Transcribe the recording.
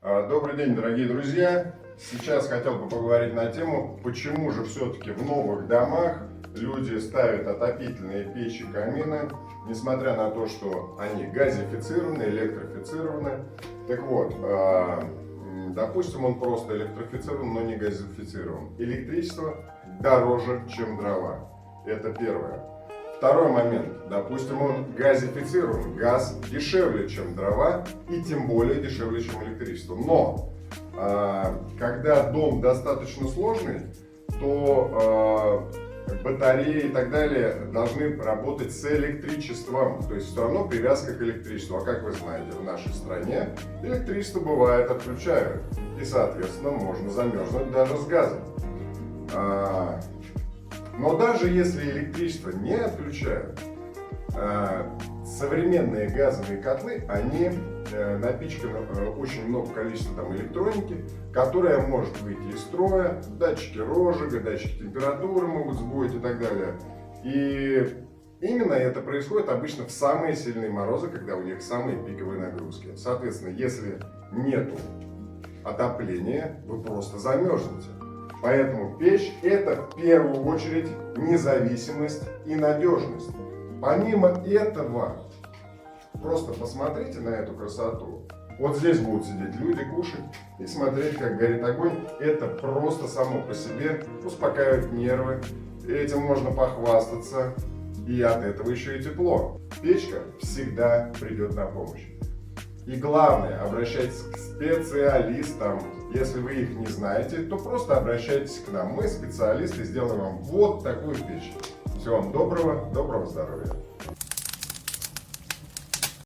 Добрый день, дорогие друзья! Сейчас хотел бы поговорить на тему, почему же все-таки в новых домах люди ставят отопительные печи, камины, несмотря на то, что они газифицированы, электрифицированы. Так вот, допустим, он просто электрифицирован, но не газифицирован. Электричество дороже, чем дрова. Это первое. Второй момент. Допустим, он газифицирован. Газ дешевле, чем дрова, и тем более дешевле, чем электричество. Но, когда дом достаточно сложный, то батареи и так далее должны работать с электричеством. То есть все равно привязка к электричеству. А как вы знаете, в нашей стране электричество бывает отключают. И, соответственно, можно замерзнуть даже с газом. Но даже если электричество не отключают, современные газовые котлы, они напичканы очень много количества электроники, которая может выйти из строя, датчики розжига, датчики температуры могут сбоить и так далее. И именно это происходит обычно в самые сильные морозы, когда у них самые пиковые нагрузки. Соответственно, если нету отопления, вы просто замерзнете. Поэтому печь – это в первую очередь независимость и надежность. Помимо этого, просто посмотрите на эту красоту. Вот здесь будут сидеть люди, кушать и смотреть, как горит огонь. Это просто само по себе успокаивает нервы. Этим можно похвастаться. И от этого еще и тепло. Печка всегда придет на помощь. И главное, обращайтесь к специалистам. Если вы их не знаете, то просто обращайтесь к нам. Мы специалисты, сделаем вам вот такую печь. Всего вам доброго здоровья.